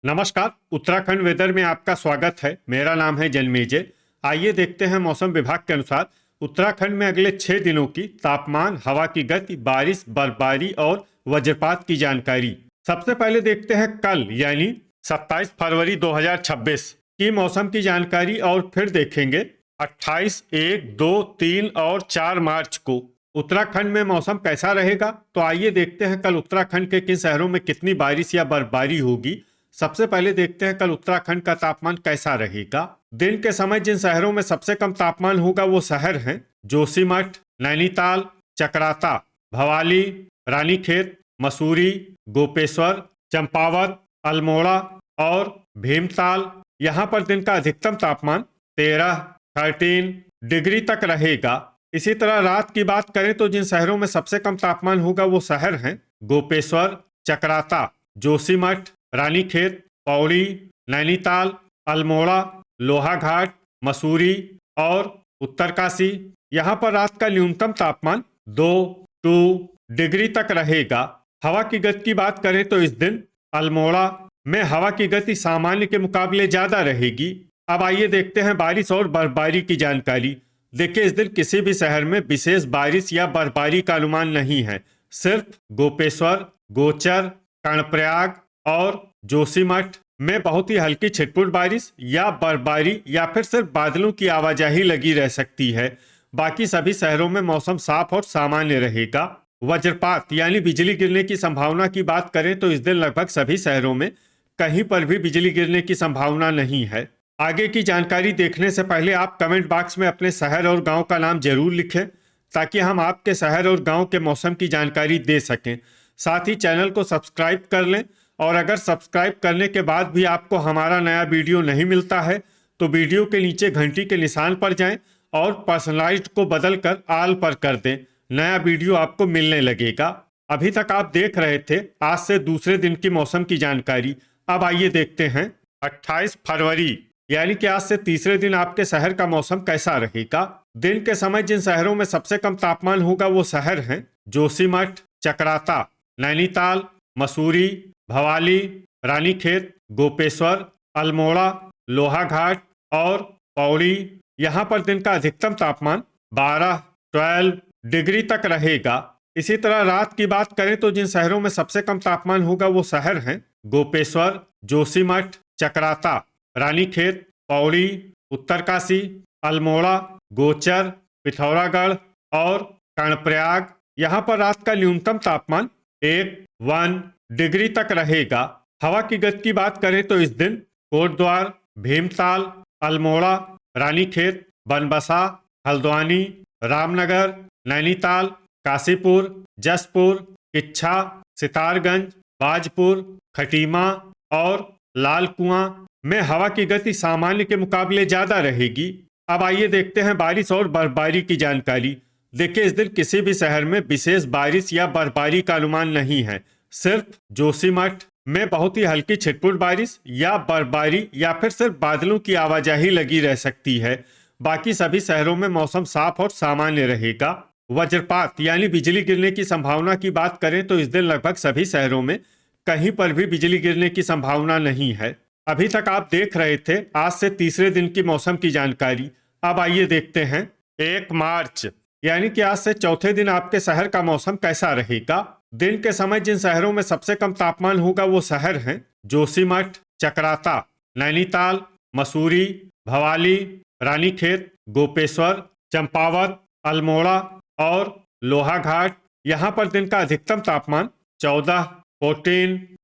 नमस्कार। उत्तराखंड वेदर में आपका स्वागत है। मेरा नाम है जन्मेजय। आइए देखते हैं मौसम विभाग के अनुसार उत्तराखंड में अगले 6 दिनों की तापमान, हवा की गति, बारिश, बर्फबारी और वज्रपात की जानकारी। सबसे पहले देखते हैं कल यानी 27 फरवरी 2026 की मौसम की जानकारी और फिर देखेंगे 28, 1, 2, 3 और 4 मार्च को उत्तराखंड में मौसम कैसा रहेगा। तो आइए देखते हैं कल उत्तराखंड के किन शहरों में कितनी बारिश या बर्फबारी होगी। सबसे पहले देखते हैं कल उत्तराखंड का तापमान कैसा रहेगा। दिन के समय जिन शहरों में सबसे कम तापमान होगा वो शहर हैं जोशीमठ, नैनीताल, चकराता, भवाली, रानीखेत, मसूरी, गोपेश्वर, चंपावत, अल्मोड़ा और भीमताल। यहाँ पर दिन का अधिकतम तापमान 13 डिग्री तक रहेगा। इसी तरह रात की बात करें तो जिन शहरों में सबसे कम तापमान होगा वो शहर हैं गोपेश्वर, चकराता, जोशीमठ, रानीखेत, पौड़ी, नैनीताल, अल्मोड़ा, लोहाघाट, मसूरी और उत्तरकाशी। यहाँ पर रात का न्यूनतम तापमान 2 डिग्री तक रहेगा। हवा की गति की बात करें तो इस दिन अल्मोड़ा में हवा की गति सामान्य के मुकाबले ज्यादा रहेगी। अब आइए देखते हैं बारिश और बर्फबारी की जानकारी। देखिए, इस दिन किसी भी शहर में विशेष बारिश या बर्फबारी का अनुमान नहीं है। सिर्फ गोपेश्वर, गोचर, कर्णप्रयाग और जोशीमठ में बहुत ही हल्की छिटपुट बारिश या बर्फबारी या फिर सिर्फ बादलों की आवाजाही लगी रह सकती है। बाकी सभी शहरों में मौसम साफ और सामान्य रहेगा। वज्रपात यानी बिजली गिरने की संभावना की बात करें तो इस दिन लगभग सभी शहरों में कहीं पर भी बिजली गिरने की संभावना नहीं है। आगे की जानकारी देखने से पहले आप कमेंट बॉक्स में अपने शहर और गांव का नाम जरूर लिखें ताकि हम आपके शहर और गांव के मौसम की जानकारी दे सकें। साथ ही चैनल को सब्सक्राइब कर लें और अगर सब्सक्राइब करने के बाद भी आपको हमारा नया वीडियो नहीं मिलता है तो वीडियो के नीचे घंटी के निशान पर जाएं और पर्सनलाइज्ड को बदलकर ऑल पर कर दें। नया वीडियो आपको मिलने लगेगा। अभी तक आप देख रहे थे आज से दूसरे दिन की मौसम की जानकारी। अब आइए देखते हैं 28 फरवरी यानी कि आज से तीसरे दिन आपके शहर का मौसम कैसा रहेगा। दिन के समय जिन शहरों में सबसे कम तापमान होगा वो शहर हैं जोशीमठ, चकराता, नैनीताल, मसूरी, भवाली, रानीखेत, गोपेश्वर, अल्मोड़ा, लोहाघाट और पौड़ी। यहाँ पर दिन का अधिकतम तापमान 12 डिग्री तक रहेगा। इसी तरह रात की बात करें तो जिन शहरों में सबसे कम तापमान होगा वो शहर हैं गोपेश्वर, जोशीमठ, चकराता, रानीखेत, पौड़ी, उत्तरकाशी, अल्मोड़ा, गोचर, पिथौरागढ़ और कर्णप्रयाग। यहाँ पर रात का न्यूनतम तापमान 1 डिग्री तक रहेगा। हवा की गति की बात करें तो इस दिन कोटद्वार, भीमताल, अल्मोड़ा, रानीखेत, बनबसा, हल्द्वानी, रामनगर, नैनीताल, काशीपुर, जसपुर, किच्छा, सितारगंज, बाजपुर, खटीमा और लालकुआं में हवा की गति सामान्य के मुकाबले ज्यादा रहेगी। अब आइए देखते हैं बारिश और बर्फबारी की जानकारी। देखिए, इस दिन किसी भी शहर में विशेष बारिश या बर्फबारी का अनुमान नहीं है। सिर्फ जोशीमठ में बहुत ही हल्की छिटपुट बारिश या बर्फबारी या फिर सिर्फ बादलों की आवाजाही लगी रह सकती है। बाकी सभी शहरों में मौसम साफ और सामान्य रहेगा। वज्रपात यानी बिजली गिरने की संभावना की बात करें तो इस दिन लगभग सभी शहरों में कहीं पर भी बिजली गिरने की संभावना नहीं है। अभी तक आप देख रहे थे आज से तीसरे दिन की मौसम की जानकारी। अब आइए देखते हैं 1 मार्च यानी कि आज से चौथे दिन आपके शहर का मौसम कैसा रहेगा। दिन के समय जिन शहरों में सबसे कम तापमान होगा वो शहर हैं जोशीमठ, चकराता, नैनीताल, मसूरी, भवाली, रानीखेत, गोपेश्वर, चंपावत, अल्मोड़ा और लोहाघाट। यहाँ पर दिन का अधिकतम तापमान 14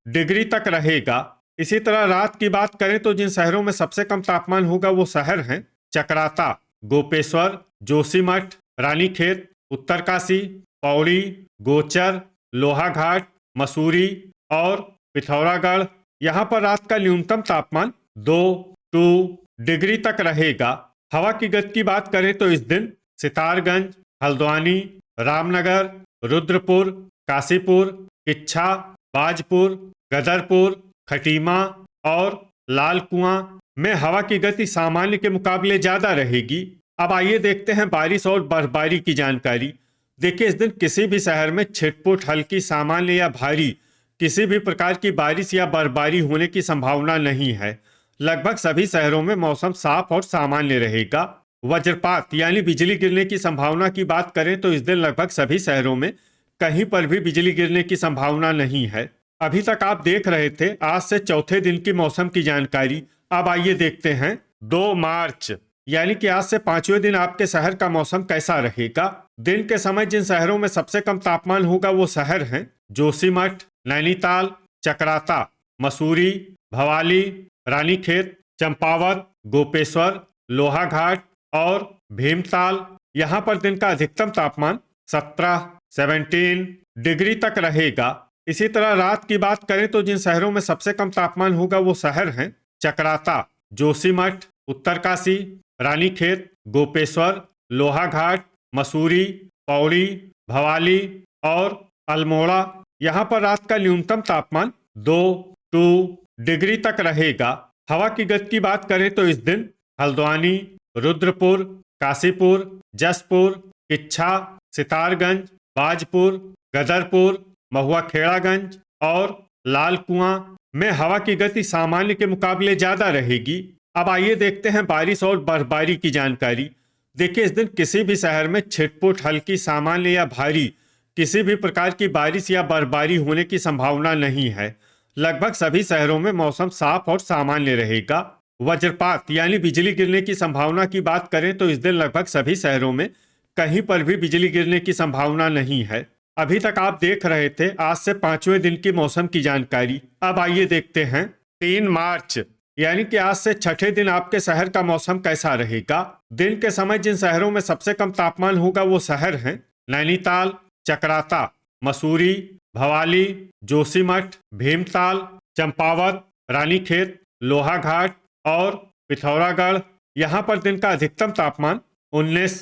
डिग्री तक रहेगा। इसी तरह रात की बात करें तो जिन शहरों में सबसे कम तापमान होगा वो शहर हैं चकराता, गोपेश्वर, जोशीमठ, रानीखेत, उत्तरकाशी, पौड़ी, गोचर, लोहाघाट, मसूरी और पिथौरागढ़। यहाँ पर रात का न्यूनतम तापमान 2 डिग्री तक रहेगा। हवा की गति की बात करें तो इस दिन सितारगंज, हल्द्वानी, रामनगर, रुद्रपुर, काशीपुर, किच्छा, बाजपुर, गदरपुर, खटीमा और लालकुआं में हवा की गति सामान्य के मुकाबले ज्यादा रहेगी। अब आइए देखते हैं बारिश और बर्फबारी की जानकारी। देखिए, इस दिन किसी भी शहर में छिटपुट हल्की, सामान्य या भारी किसी भी प्रकार की बारिश या बर्फबारी होने की संभावना नहीं है। लगभग सभी शहरों में मौसम साफ और सामान्य रहेगा। वज्रपात यानी बिजली गिरने की संभावना की बात करें तो इस दिन लगभग सभी शहरों में कहीं पर भी बिजली गिरने की संभावना नहीं है। अभी तक आप देख रहे थे आज से चौथे दिन की मौसम की जानकारी। अब आइए देखते हैं 2 मार्च यानी कि आज से 5वें दिन आपके शहर का मौसम कैसा रहेगा। दिन के समय जिन शहरों में सबसे कम तापमान होगा वो शहर हैं जोशीमठ, नैनीताल, चकराता, मसूरी, भवाली, रानीखेत, चंपावत, गोपेश्वर, लोहाघाट और भीमताल। यहाँ पर दिन का अधिकतम तापमान 17 डिग्री तक रहेगा। इसी तरह रात की बात करें तो जिन शहरों में सबसे कम तापमान होगा वो शहर हैं चकराता, जोशीमठ, उत्तरकाशी, रानीखेत, गोपेश्वर, लोहाघाट, मसूरी, पौड़ी, भवाली और अल्मोड़ा। यहाँ पर रात का न्यूनतम तापमान 2 डिग्री तक रहेगा। हवा की गति की बात करें तो इस दिन हल्द्वानी, रुद्रपुर, काशीपुर, जसपुर, किच्छा, सितारगंज, बाजपुर, गदरपुर, महुआ खेड़ागंज और लाल कुआं में हवा की गति सामान्य के मुकाबले ज्यादा रहेगी। अब आइए देखते हैं बारिश और बर्फबारी की जानकारी। देखिए इस दिन किसी भी शहर में छिटपुट, हल्की, सामान्य या भारी किसी भी प्रकार की बारिश या बर्फबारी होने की संभावना नहीं है। लगभग सभी शहरों में मौसम साफ और सामान्य रहेगा। वज्रपात यानी बिजली गिरने की संभावना की बात करें तो इस दिन लगभग सभी शहरों में कहीं पर भी बिजली गिरने की संभावना नहीं है। अभी तक आप देख रहे थे आज से 5वें दिन की मौसम की जानकारी। अब आइए देखते हैं 3 मार्च यानी कि आज से छठे दिन आपके शहर का मौसम कैसा रहेगा। दिन के समय जिन शहरों में सबसे कम तापमान होगा वो शहर हैं नैनीताल, चकराता, मसूरी, भवाली, जोशीमठ, भीमताल, चंपावत, रानीखेत, लोहाघाट और पिथौरागढ़। यहाँ पर दिन का अधिकतम तापमान 19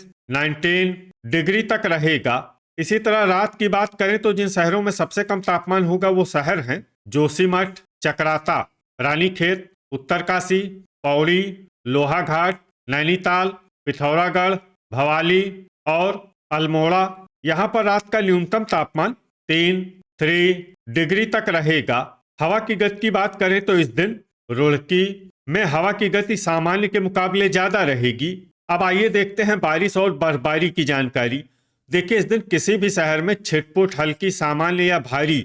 डिग्री तक रहेगा। इसी तरह रात की बात करें तो जिन शहरों में सबसे कम तापमान होगा वो शहर हैं जोशीमठ, चकराता, रानीखेत, उत्तरकाशी, पौड़ी, लोहाघाट, नैनीताल, पिथौरागढ़, भवाली और अल्मोड़ा। यहाँ पर रात का न्यूनतम तापमान 3 डिग्री तक रहेगा। हवा की गति की बात करें तो इस दिन रुड़की में हवा की गति सामान्य के मुकाबले ज्यादा रहेगी। अब आइए देखते हैं बारिश और बर्फबारी की जानकारी। देखिए इस दिन किसी भी शहर में छिटपुट, हल्की, सामान्य या भारी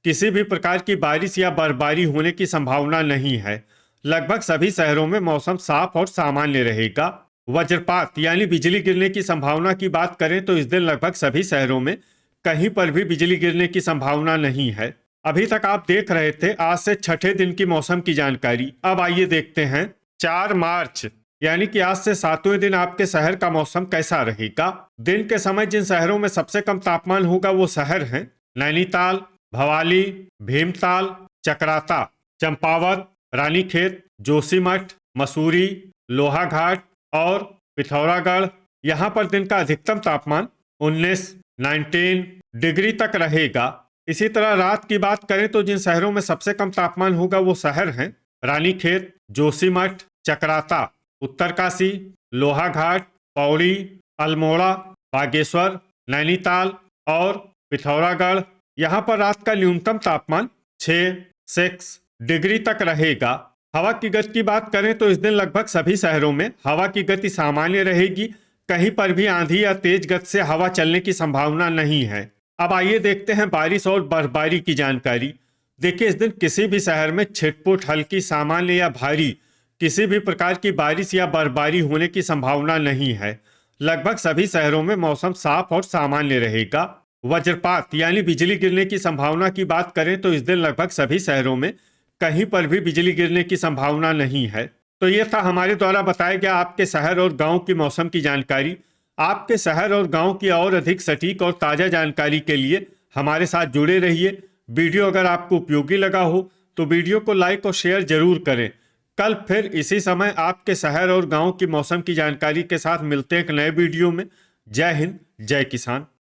किसी भी प्रकार की बारिश या बर्फबारी होने की संभावना नहीं है। लगभग सभी शहरों में मौसम साफ और सामान्य रहेगा। वज्रपात यानी बिजली गिरने की संभावना की बात करें तो इस दिन लगभग सभी शहरों में कहीं पर भी बिजली गिरने की संभावना नहीं है। अभी तक आप देख रहे थे आज से छठे दिन की मौसम की जानकारी। अब आइए देखते हैं 4 मार्च यानी कि आज से 7वें दिन आपके शहर का मौसम कैसा रहेगा। दिन के समय जिन शहरों में सबसे कम तापमान होगा वो शहर हैं नैनीताल, भवाली, भीमताल, चकराता, चंपावत, रानीखेत, जोशीमठ, मसूरी, लोहाघाट और पिथौरागढ़। यहाँ पर दिन का अधिकतम तापमान 19 डिग्री तक रहेगा। इसी तरह रात की बात करें तो जिन शहरों में सबसे कम तापमान होगा वो शहर हैं रानीखेत, जोशीमठ, चकराता, उत्तरकाशी, लोहाघाट, पौड़ी, अल्मोड़ा, बागेश्वर, नैनीताल और पिथौरागढ़। यहाँ पर रात का न्यूनतम तापमान 6 डिग्री तक रहेगा। हवा की गति की बात करें तो इस दिन लगभग सभी शहरों में हवा की गति सामान्य रहेगी। कहीं पर भी आंधी या तेज गति से हवा चलने की संभावना नहीं है। अब आइए देखते हैं बारिश और बर्फबारी की जानकारी। देखिए इस दिन किसी भी शहर में छिटपुट, हल्की, सामान्य या भारी किसी भी प्रकार की बारिश या बर्फबारी होने की संभावना नहीं है। लगभग सभी शहरों में मौसम साफ और सामान्य रहेगा। वज्रपात यानी बिजली गिरने की संभावना की बात करें तो इस दिन लगभग सभी शहरों में कहीं पर भी बिजली गिरने की संभावना नहीं है। तो ये था हमारे द्वारा बताया गया आपके शहर और गांव की मौसम की जानकारी। आपके शहर और गांव की और अधिक सटीक और ताज़ा जानकारी के लिए हमारे साथ जुड़े रहिए। वीडियो अगर आपको उपयोगी लगा हो तो वीडियो को लाइक और शेयर जरूर करें। कल फिर इसी समय आपके शहर और गांव की मौसम की जानकारी के साथ मिलते हैं एक नए वीडियो में। जय हिंद, जय किसान।